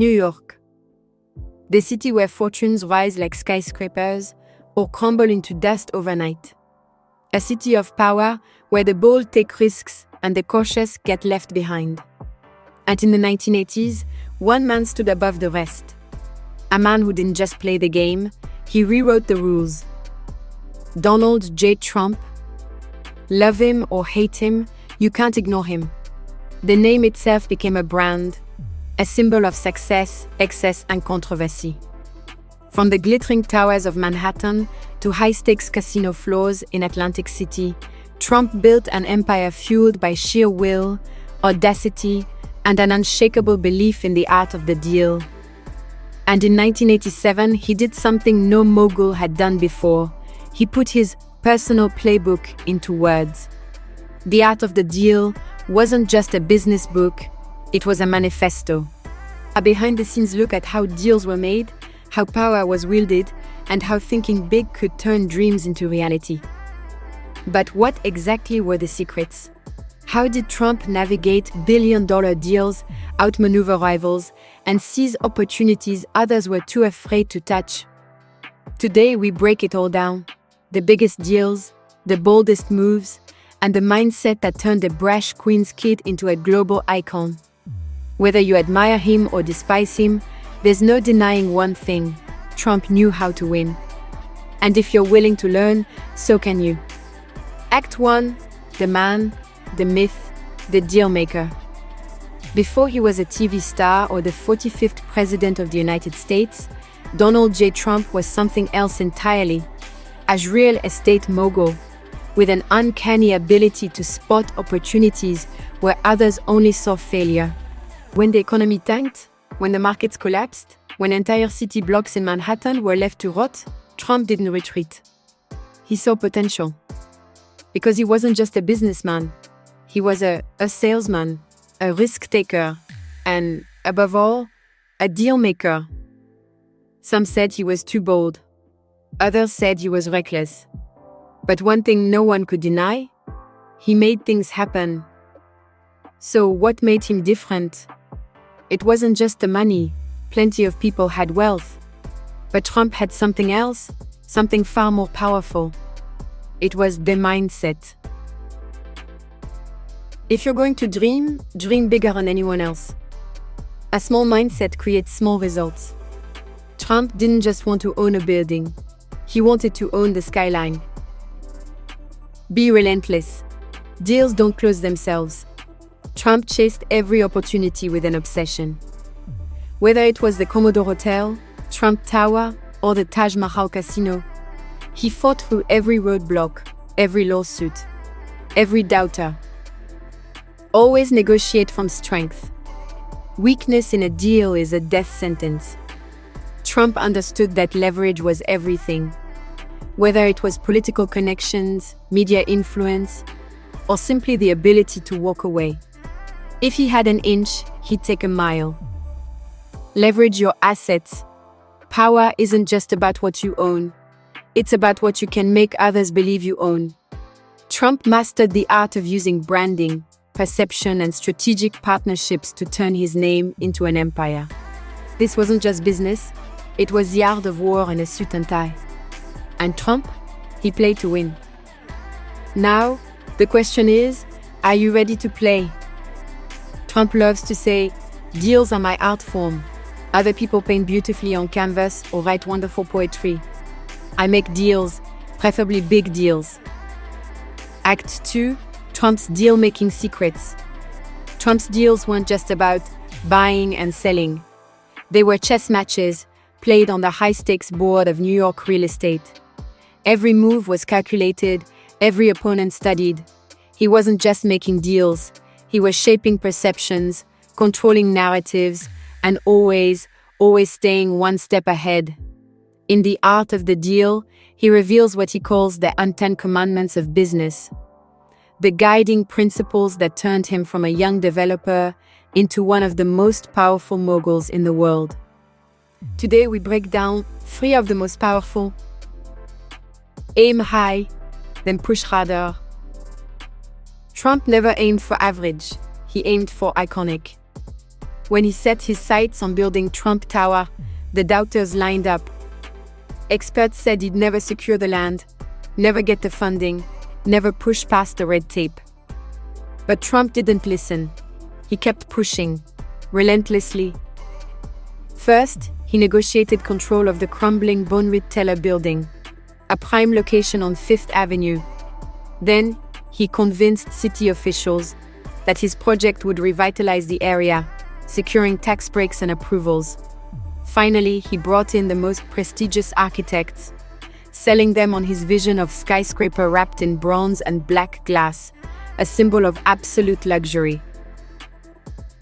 New York. The city where fortunes rise like skyscrapers or crumble into dust overnight. A city of power where the bold take risks and the cautious get left behind. And in the 1980s, one man stood above the rest. A man who didn't just play the game, he rewrote the rules. Donald J. Trump. Love him or hate him, you can't ignore him. The name itself became a brand, a symbol of success, excess, and controversy. From the glittering towers of Manhattan to high-stakes casino floors in Atlantic City, Trump built an empire fueled by sheer will, audacity, and an unshakable belief in the art of the deal. And in 1987, he did something no mogul had done before. He put his personal playbook into words. The Art of the Deal wasn't just a business book, it was a manifesto. A behind-the-scenes look at how deals were made, how power was wielded, and how thinking big could turn dreams into reality. But what exactly were the secrets? How did Trump navigate billion-dollar deals, outmaneuver rivals, and seize opportunities others were too afraid to touch? Today, we break it all down. The biggest deals, the boldest moves, and the mindset that turned a brash Queen's kid into a global icon. Whether you admire him or despise him, there's no denying one thing: Trump knew how to win. And if you're willing to learn, so can you. Act 1. The man, the myth, the deal maker. Before he was a TV star or the 45th President of the United States, Donald J. Trump was something else entirely. A real estate mogul, with an uncanny ability to spot opportunities where others only saw failure. When the economy tanked, when the markets collapsed, when entire city blocks in Manhattan were left to rot, Trump didn't retreat. He saw potential. Because he wasn't just a businessman, he was a salesman, a risk taker, and, above all, a deal maker. Some said he was too bold. Others said he was reckless. But one thing no one could deny: he made things happen. So what made him different? It wasn't just the money. Plenty of people had wealth. But Trump had something else, something far more powerful. It was the mindset. If you're going to dream, dream bigger than anyone else. A small mindset creates small results. Trump didn't just want to own a building. He wanted to own the skyline. Be relentless. Deals don't close themselves. Trump chased every opportunity with an obsession. Whether it was the Commodore Hotel, Trump Tower, or the Taj Mahal Casino, he fought through every roadblock, every lawsuit, every doubter. Always negotiate from strength. Weakness in a deal is a death sentence. Trump understood that leverage was everything. Whether it was political connections, media influence, or simply the ability to walk away. If he had an inch, he'd take a mile. Leverage your assets. Power isn't just about what you own. It's about what you can make others believe you own. Trump mastered the art of using branding, perception, and strategic partnerships to turn his name into an empire. This wasn't just business. It was the art of war in a suit and tie. And Trump, he played to win. Now, the question is, are you ready to play? Trump loves to say, deals are my art form. Other people paint beautifully on canvas or write wonderful poetry. I make deals, preferably big deals. Act 2, Trump's deal-making secrets. Trump's deals weren't just about buying and selling. They were chess matches played on the high-stakes board of New York real estate. Every move was calculated, every opponent studied. He wasn't just making deals, he was shaping perceptions, controlling narratives, and always staying one step ahead. In The Art of the Deal, he reveals what he calls the Ten Commandments of business, the guiding principles that turned him from a young developer into one of the most powerful moguls in the world. Today we break down 3 of the most powerful. Aim high, then push harder. Trump never aimed for average, he aimed for iconic. When he set his sights on building Trump Tower, the doubters lined up. Experts said he'd never secure the land, never get the funding, never push past the red tape. But Trump didn't listen. He kept pushing, relentlessly. First, he negotiated control of the crumbling Bonwit Teller building, a prime location on Fifth Avenue. Then, he convinced city officials that his project would revitalize the area, securing tax breaks and approvals. Finally, he brought in the most prestigious architects, selling them on his vision of skyscraper wrapped in bronze and black glass, a symbol of absolute luxury.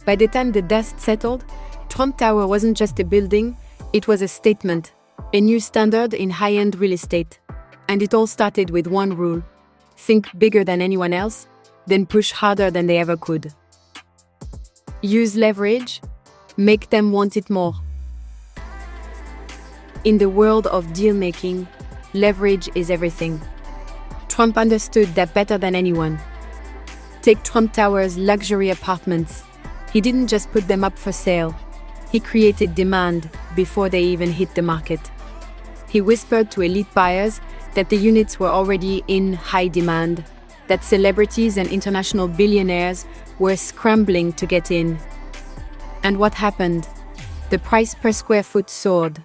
By the time the dust settled, Trump Tower wasn't just a building, it was a statement, a new standard in high-end real estate. And it all started with one rule: think bigger than anyone else, then push harder than they ever could. Use leverage, make them want it more. In the world of deal-making, leverage is everything. Trump understood that better than anyone. Take Trump Tower's luxury apartments. He didn't just put them up for sale. He created demand before they even hit the market. He whispered to elite buyers that the units were already in high demand, that celebrities and international billionaires were scrambling to get in. And what happened? The price per square foot soared.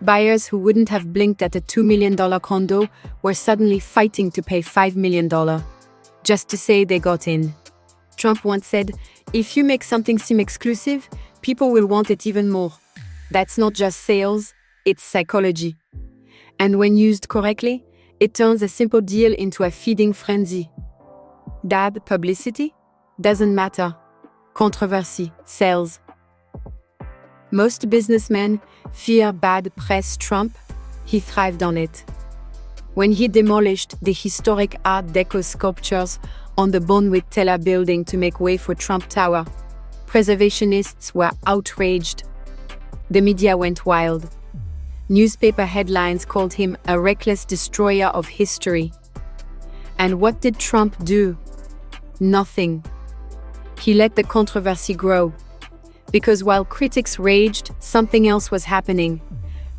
Buyers who wouldn't have blinked at a $2 million condo were suddenly fighting to pay $5 million, just to say they got in. Trump once said, "If you make something seem exclusive, people will want it even more." That's not just sales, it's psychology. And when used correctly, it turns a simple deal into a feeding frenzy. Bad publicity? Doesn't matter. Controversy sells. Most businessmen fear bad press. Trump, he thrived on it. When he demolished the historic Art Deco sculptures on the Bonwit Teller building to make way for Trump Tower, preservationists were outraged. The media went wild. Newspaper headlines called him a reckless destroyer of history. And what did Trump do? Nothing. He let the controversy grow. Because while critics raged, something else was happening.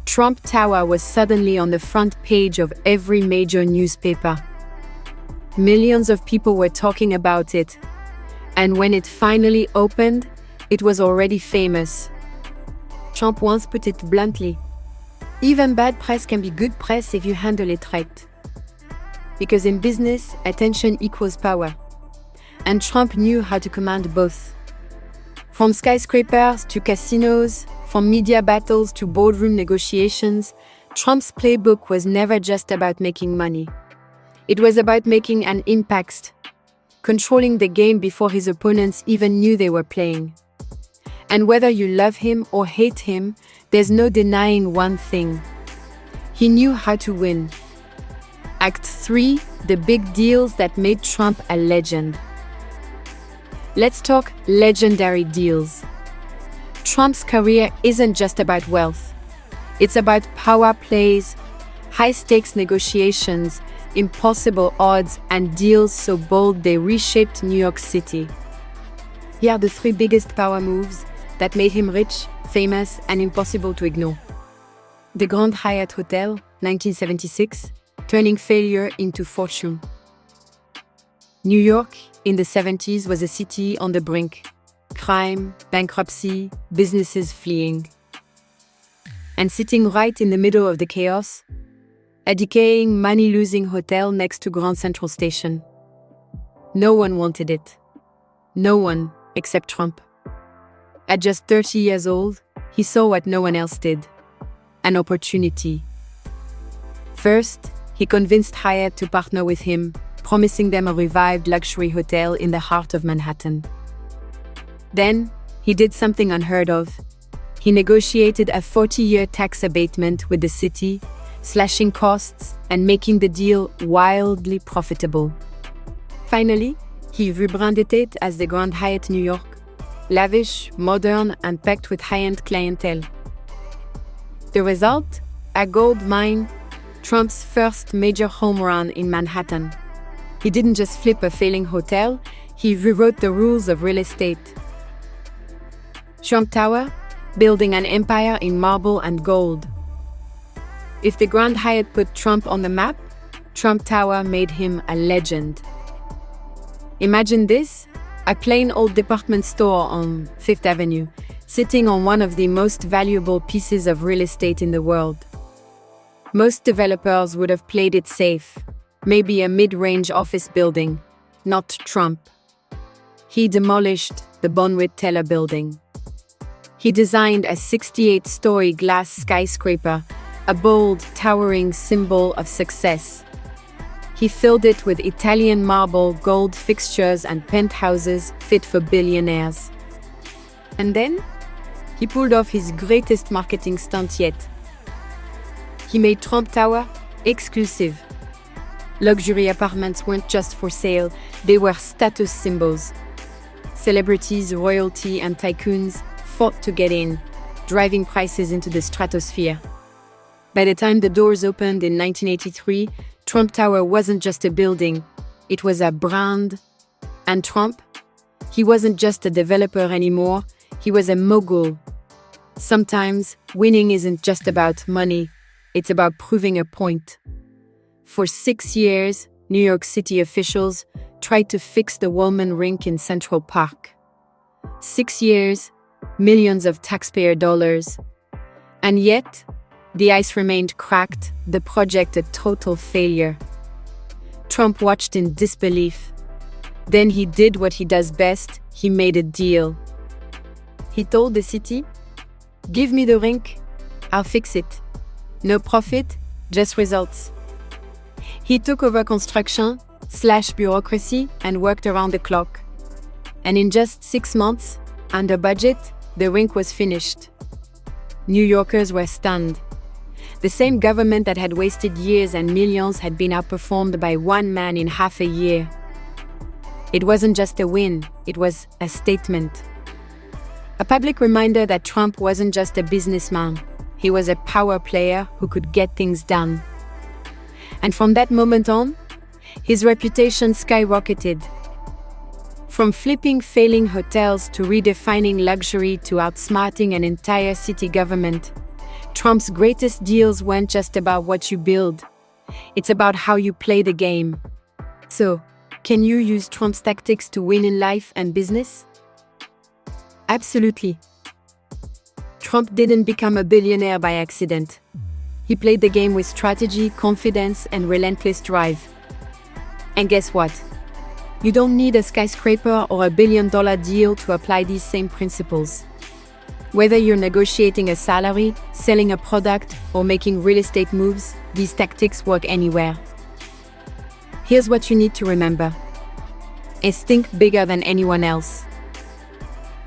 Trump Tower was suddenly on the front page of every major newspaper. Millions of people were talking about it. And when it finally opened, it was already famous. Trump once put it bluntly: even bad press can be good press if you handle it right. Because in business, attention equals power. And Trump knew how to command both. From skyscrapers to casinos, from media battles to boardroom negotiations, Trump's playbook was never just about making money. It was about making an impact, controlling the game before his opponents even knew they were playing. And whether you love him or hate him, there's no denying one thing: he knew how to win. Act 3: the big deals that made Trump a legend. Let's talk legendary deals. Trump's career isn't just about wealth. It's about power plays, high-stakes negotiations, impossible odds, and deals so bold they reshaped New York City. Here are the 3 biggest power moves that made him rich, famous, and impossible to ignore. The Grand Hyatt Hotel, 1976, turning failure into fortune. New York, in the 70s, was a city on the brink. Crime, bankruptcy, businesses fleeing. And sitting right in the middle of the chaos, a decaying, money-losing hotel next to Grand Central Station. No one wanted it. No one except Trump. At just 30 years old, he saw what no one else did: an opportunity. First, he convinced Hyatt to partner with him, promising them a revived luxury hotel in the heart of Manhattan. Then, he did something unheard of. He negotiated a 40-year tax abatement with the city, slashing costs and making the deal wildly profitable. Finally, he rebranded it as the Grand Hyatt New York, lavish, modern, and packed with high-end clientele. The result? A gold mine, Trump's first major home run in Manhattan. He didn't just flip a failing hotel, he rewrote the rules of real estate. Trump Tower, building an empire in marble and gold. If the Grand Hyatt put Trump on the map, Trump Tower made him a legend. Imagine this, a plain old department store on Fifth Avenue, sitting on one of the most valuable pieces of real estate in the world. Most developers would have played it safe, maybe a mid-range office building, not Trump. He demolished the Bonwit Teller building. He designed a 68-story glass skyscraper, a bold, towering symbol of success. He filled it with Italian marble, gold fixtures, and penthouses fit for billionaires. And then, he pulled off his greatest marketing stunt yet. He made Trump Tower exclusive. Luxury apartments weren't just for sale, they were status symbols. Celebrities, royalty, and tycoons fought to get in, driving prices into the stratosphere. By the time the doors opened in 1983, Trump Tower wasn't just a building, it was a brand. And Trump? He wasn't just a developer anymore, he was a mogul. Sometimes, winning isn't just about money, it's about proving a point. For 6 years, New York City officials tried to fix the Woolman Rink in Central Park. 6 years, millions of taxpayer dollars. And yet, the ice remained cracked, the project a total failure. Trump watched in disbelief. Then he did what he does best, he made a deal. He told the city, "Give me the rink, I'll fix it. No profit, just results." He took over construction, slashed bureaucracy, and worked around the clock. And in just 6 months, under budget, the rink was finished. New Yorkers were stunned. The same government that had wasted years and millions had been outperformed by one man in half a year. It wasn't just a win, it was a statement. A public reminder that Trump wasn't just a businessman, he was a power player who could get things done. And from that moment on, his reputation skyrocketed. From flipping failing hotels to redefining luxury to outsmarting an entire city government, Trump's greatest deals weren't just about what you build. It's about how you play the game. So, can you use Trump's tactics to win in life and business? Absolutely. Trump didn't become a billionaire by accident. He played the game with strategy, confidence, and relentless drive. And guess what? You don't need a skyscraper or a billion-dollar deal to apply these same principles. Whether you're negotiating a salary, selling a product, or making real estate moves, these tactics work anywhere. Here's what you need to remember. Is think bigger than anyone else.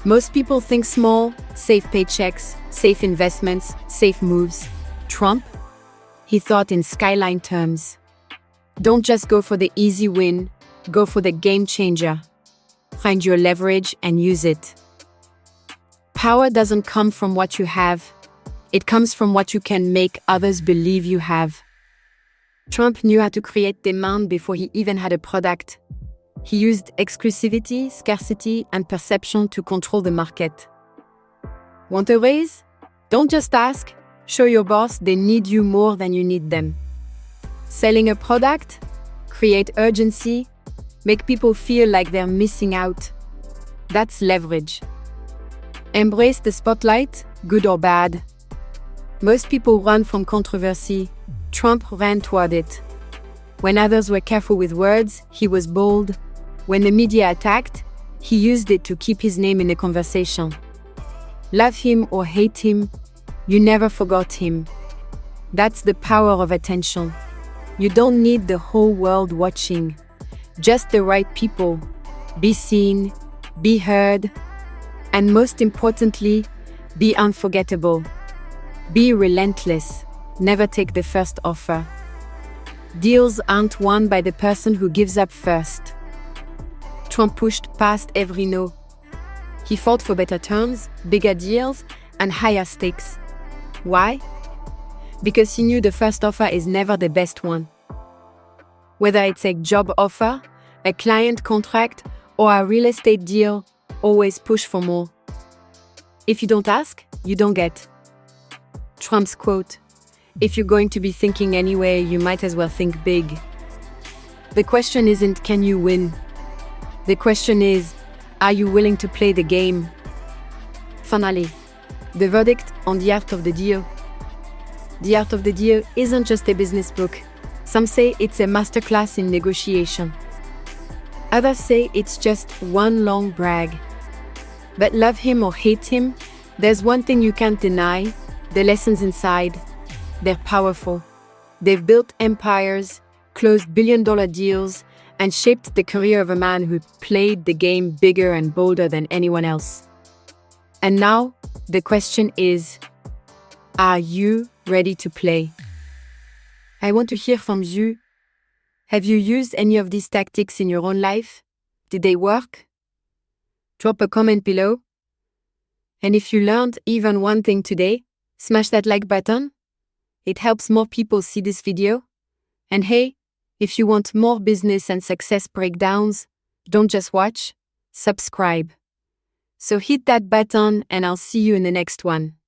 Most people think small, safe paychecks, safe investments, safe moves. Trump? He thought in skyline terms. Don't just go for the easy win, go for the game changer. Find your leverage and use it. Power doesn't come from what you have. It comes from what you can make others believe you have. Trump knew how to create demand before he even had a product. He used exclusivity, scarcity, and perception to control the market. Want a raise? Don't just ask. Show your boss they need you more than you need them. Selling a product? Create urgency. Make people feel like they're missing out. That's leverage. Embrace the spotlight, good or bad. Most people run from controversy. Trump ran toward it. When others were careful with words, he was bold. When the media attacked, he used it to keep his name in the conversation. Love him or hate him, you never forgot him. That's the power of attention. You don't need the whole world watching. Just the right people. Be seen, be heard, and most importantly, be unforgettable. Be relentless. Never take the first offer. Deals aren't won by the person who gives up first. Trump pushed past every no. He fought for better terms, bigger deals, and higher stakes. Why? Because he knew the first offer is never the best one. Whether it's a job offer, a client contract, or a real estate deal, always push for more. If you don't ask, you don't get. Trump's quote, "If you're going to be thinking anyway, you might as well think big." The question isn't, can you win? The question is, are you willing to play the game? Finally, the verdict on The Art of the Deal. The Art of the Deal isn't just a business book. Some say it's a masterclass in negotiation. Others say it's just one long brag. But love him or hate him, there's one thing you can't deny: the lessons inside. They're powerful. They've built empires, closed billion-dollar deals, and shaped the career of a man who played the game bigger and bolder than anyone else. And now, the question is, are you ready to play? I want to hear from you. Have you used any of these tactics in your own life? Did they work? Drop a comment below. And if you learned even one thing today, smash that like button. It helps more people see this video. And hey, if you want more business and success breakdowns, don't just watch, subscribe. So hit that button and I'll see you in the next one.